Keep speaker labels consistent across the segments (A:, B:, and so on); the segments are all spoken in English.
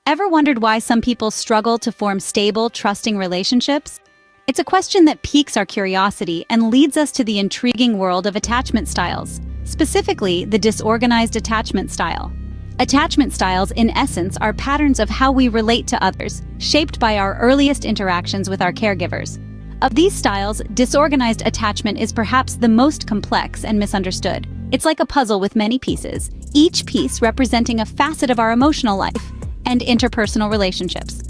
A: Ever wondered why some people struggle to form stable, trusting relationships? It's a question that piques our curiosity and leads us to the intriguing world of attachment styles, specifically the disorganized attachment style. Attachment styles, in essence, are patterns of how we relate to others, shaped by our earliest interactions with our caregivers. Of these styles, disorganized attachment is perhaps the most complex and misunderstood. It's like a puzzle with many pieces, each piece representing a facet of our emotional life and interpersonal relationships.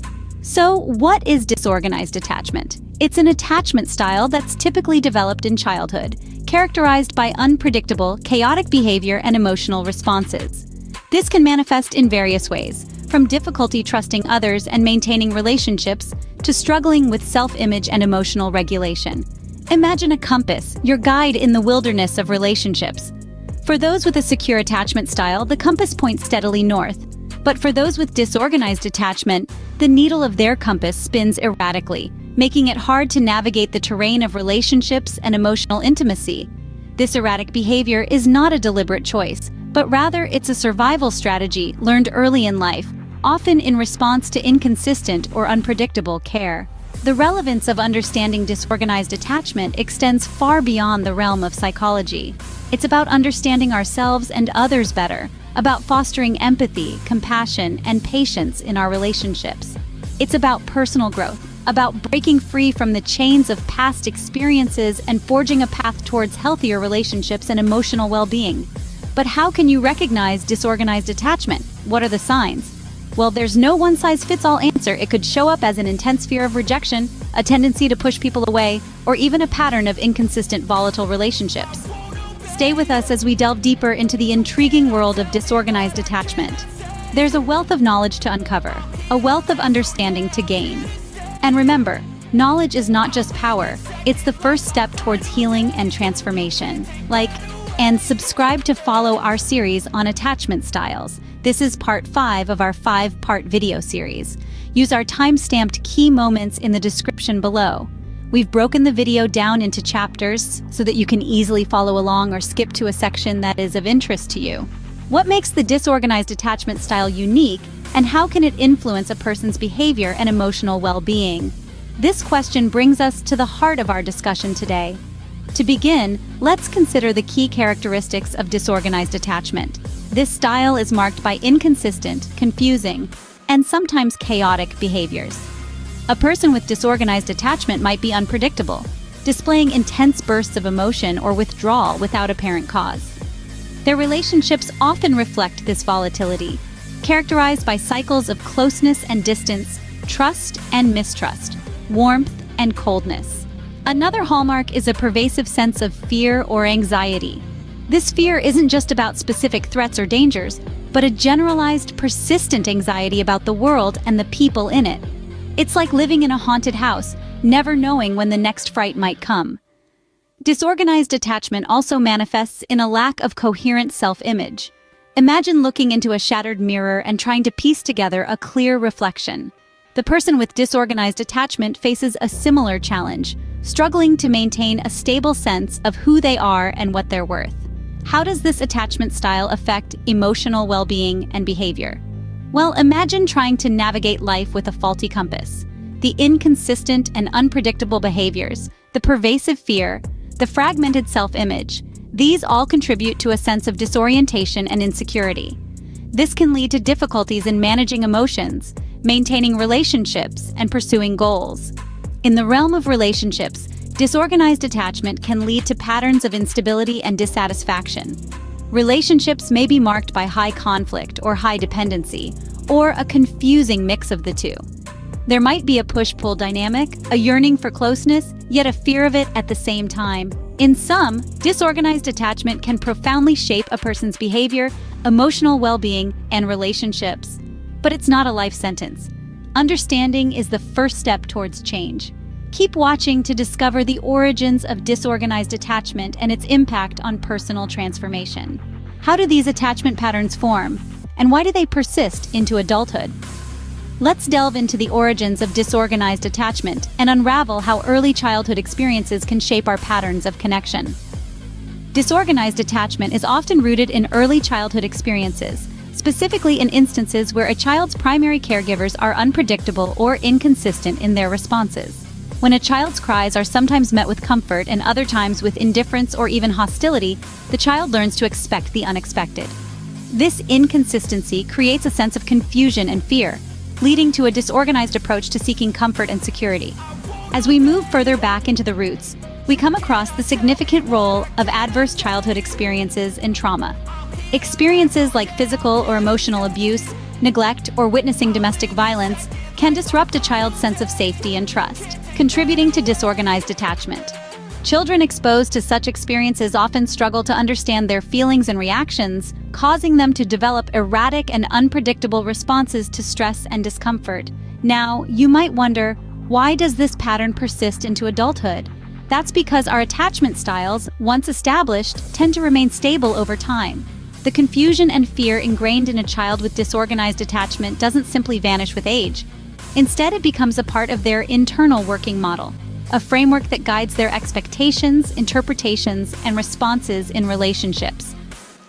A: So, what is disorganized attachment? It's an attachment style that's typically developed in childhood, characterized by unpredictable, chaotic behavior and emotional responses. This can manifest in various ways, from difficulty trusting others and maintaining relationships to struggling with self-image and emotional regulation. Imagine a compass, your guide in the wilderness of relationships. For those with a secure attachment style, the compass points steadily north. But for those with disorganized attachment, the needle of their compass spins erratically, making it hard to navigate the terrain of relationships and emotional intimacy. This erratic behavior is not a deliberate choice, but rather it's a survival strategy learned early in life, often in response to inconsistent or unpredictable care. The relevance of understanding disorganized attachment extends far beyond the realm of psychology. It's about understanding ourselves and others better, about fostering empathy, compassion, and patience in our relationships. It's about personal growth, about breaking free from the chains of past experiences and forging a path towards healthier relationships and emotional well-being. But how can you recognize disorganized attachment? What are the signs? Well, there's no one-size-fits-all answer. It could show up as an intense fear of rejection, a tendency to push people away, or even a pattern of inconsistent, volatile relationships. Stay with us as we delve deeper into the intriguing world of disorganized attachment. There's a wealth of knowledge to uncover, a wealth of understanding to gain. And remember, knowledge is not just power, it's the first step towards healing and transformation. And subscribe to follow our series on attachment styles. This is part 5 of our 5-part video series. Use our time-stamped key moments in the description below. We've broken the video down into chapters so that you can easily follow along or skip to a section that is of interest to you. What makes the disorganized attachment style unique, and how can it influence a person's behavior and emotional well-being? This question brings us to the heart of our discussion today. To begin, let's consider the key characteristics of disorganized attachment. This style is marked by inconsistent, confusing, and sometimes chaotic behaviors. A person with disorganized attachment might be unpredictable, displaying intense bursts of emotion or withdrawal without apparent cause. Their relationships often reflect this volatility, characterized by cycles of closeness and distance, trust and mistrust, warmth and coldness. Another hallmark is a pervasive sense of fear or anxiety. This fear isn't just about specific threats or dangers, but a generalized, persistent anxiety about the world and the people in it. It's like living in a haunted house, never knowing when the next fright might come. Disorganized attachment also manifests in a lack of coherent self-image. Imagine looking into a shattered mirror and trying to piece together a clear reflection. The person with disorganized attachment faces a similar challenge, struggling to maintain a stable sense of who they are and what they're worth. How does this attachment style affect emotional well-being and behavior? Well, imagine trying to navigate life with a faulty compass. The inconsistent and unpredictable behaviors, the pervasive fear, the fragmented self-image, these all contribute to a sense of disorientation and insecurity. This can lead to difficulties in managing emotions, maintaining relationships, and pursuing goals. In the realm of relationships, disorganized attachment can lead to patterns of instability and dissatisfaction. Relationships may be marked by high conflict or high dependency, or a confusing mix of the two. There might be a push-pull dynamic, a yearning for closeness, yet a fear of it at the same time. In sum, disorganized attachment can profoundly shape a person's behavior, emotional well-being, and relationships. But it's not a life sentence. Understanding is the first step towards change. Keep watching to discover the origins of disorganized attachment and its impact on personal transformation. How do these attachment patterns form, and why do they persist into adulthood? Let's delve into the origins of disorganized attachment and unravel how early childhood experiences can shape our patterns of connection. Disorganized attachment is often rooted in early childhood experiences, specifically in instances where a child's primary caregivers are unpredictable or inconsistent in their responses. When a child's cries are sometimes met with comfort and other times with indifference or even hostility, the child learns to expect the unexpected. This inconsistency creates a sense of confusion and fear, leading to a disorganized approach to seeking comfort and security. As we move further back into the roots, we come across the significant role of adverse childhood experiences and trauma. Experiences like physical or emotional abuse, neglect, or witnessing domestic violence can disrupt a child's sense of safety and trust, contributing to disorganized attachment. Children exposed to such experiences often struggle to understand their feelings and reactions, causing them to develop erratic and unpredictable responses to stress and discomfort. Now, you might wonder, why does this pattern persist into adulthood? That's because our attachment styles, once established, tend to remain stable over time. The confusion and fear ingrained in a child with disorganized attachment doesn't simply vanish with age. Instead, it becomes a part of their internal working model, a framework that guides their expectations, interpretations, and responses in relationships.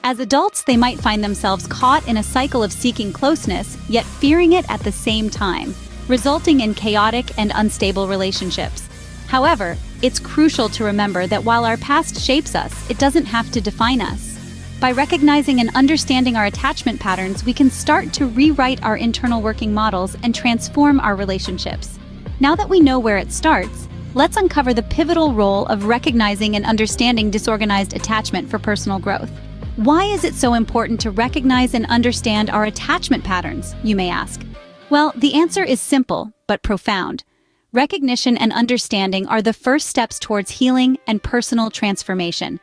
A: As adults, they might find themselves caught in a cycle of seeking closeness, yet fearing it at the same time, resulting in chaotic and unstable relationships. However, it's crucial to remember that while our past shapes us, it doesn't have to define us. By recognizing and understanding our attachment patterns, we can start to rewrite our internal working models and transform our relationships. Now that we know where it starts, let's uncover the pivotal role of recognizing and understanding disorganized attachment for personal growth. Why is it so important to recognize and understand our attachment patterns, you may ask? Well, the answer is simple, but profound. Recognition and understanding are the first steps towards healing and personal transformation.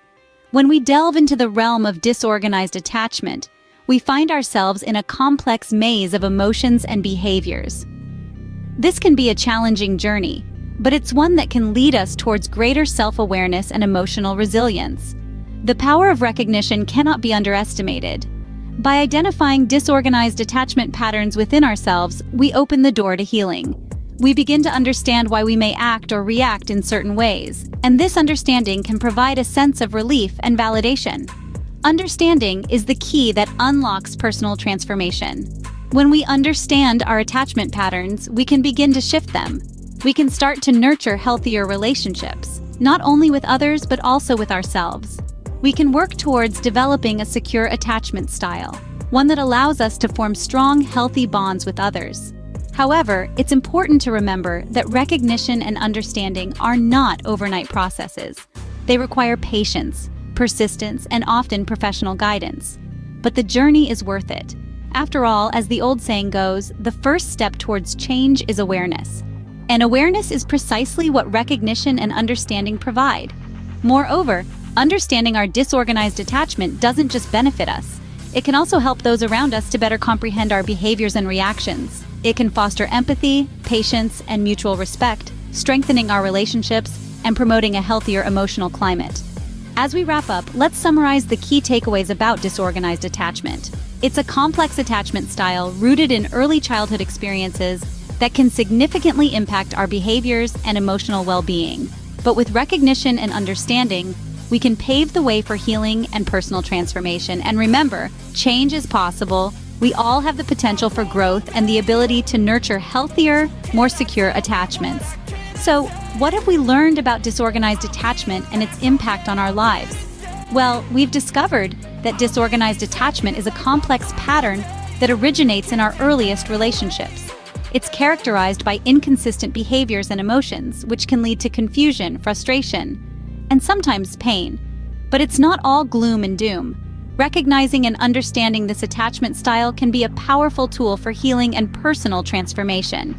A: When we delve into the realm of disorganized attachment, we find ourselves in a complex maze of emotions and behaviors. This can be a challenging journey, but it's one that can lead us towards greater self-awareness and emotional resilience. The power of recognition cannot be underestimated. By identifying disorganized attachment patterns within ourselves, we open the door to healing. We begin to understand why we may act or react in certain ways, and this understanding can provide a sense of relief and validation. Understanding is the key that unlocks personal transformation. When we understand our attachment patterns, we can begin to shift them. We can start to nurture healthier relationships, not only with others but also with ourselves. We can work towards developing a secure attachment style, one that allows us to form strong, healthy bonds with others. However, it's important to remember that recognition and understanding are not overnight processes. They require patience, persistence, and often professional guidance. But the journey is worth it. After all, as the old saying goes, the first step towards change is awareness. And awareness is precisely what recognition and understanding provide. Moreover, understanding our disorganized attachment doesn't just benefit us. It can also help those around us to better comprehend our behaviors and reactions. It can foster empathy, patience, and mutual respect, strengthening our relationships and promoting a healthier emotional climate. As we wrap up, let's summarize the key takeaways about disorganized attachment. It's a complex attachment style rooted in early childhood experiences that can significantly impact our behaviors and emotional well-being. But with recognition and understanding, we can pave the way for healing and personal transformation. And remember, change is possible. We all have the potential for growth and the ability to nurture healthier, more secure attachments. So, what have we learned about disorganized attachment and its impact on our lives? Well, we've discovered that disorganized attachment is a complex pattern that originates in our earliest relationships. It's characterized by inconsistent behaviors and emotions, which can lead to confusion, frustration, and sometimes pain. But it's not all gloom and doom. Recognizing and understanding this attachment style can be a powerful tool for healing and personal transformation.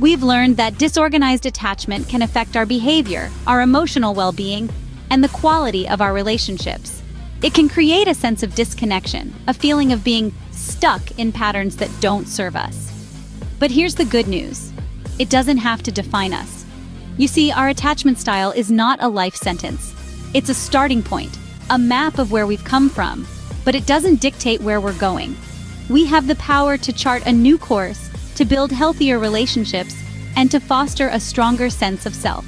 A: We've learned that disorganized attachment can affect our behavior, our emotional well-being, and the quality of our relationships. It can create a sense of disconnection, a feeling of being stuck in patterns that don't serve us. But here's the good news. It doesn't have to define us. You see, our attachment style is not a life sentence. It's a starting point, a map of where we've come from, but it doesn't dictate where we're going. We have the power to chart a new course, to build healthier relationships, and to foster a stronger sense of self.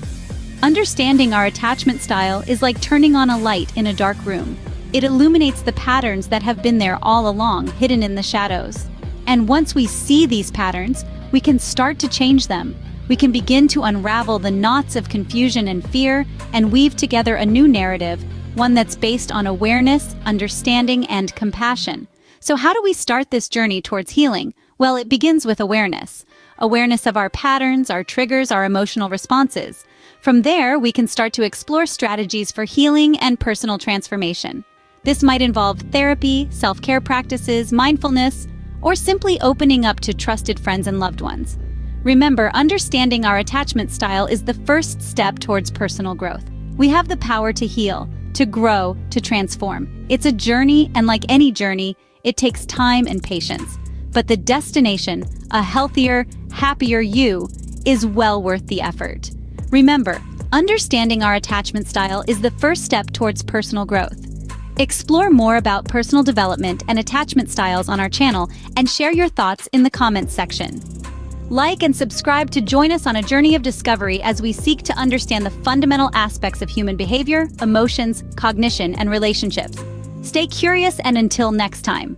A: Understanding our attachment style is like turning on a light in a dark room. It illuminates the patterns that have been there all along, hidden in the shadows. And once we see these patterns, we can start to change them. We can begin to unravel the knots of confusion and fear and weave together a new narrative, one that's based on awareness, understanding, and compassion. So how do we start this journey towards healing? Well, it begins with awareness. Awareness of our patterns, our triggers, our emotional responses. From there, we can start to explore strategies for healing and personal transformation. This might involve therapy, self-care practices, mindfulness, or simply opening up to trusted friends and loved ones. Remember, understanding our attachment style is the first step towards personal growth. We have the power to heal, to grow, to transform. It's a journey, and like any journey, it takes time and patience. But the destination, a healthier, happier you, is well worth the effort. Remember, understanding our attachment style is the first step towards personal growth. Explore more about personal development and attachment styles on our channel and share your thoughts in the comments section. Like and subscribe to join us on a journey of discovery as we seek to understand the fundamental aspects of human behavior, emotions, cognition, and relationships. Stay curious, and until next time.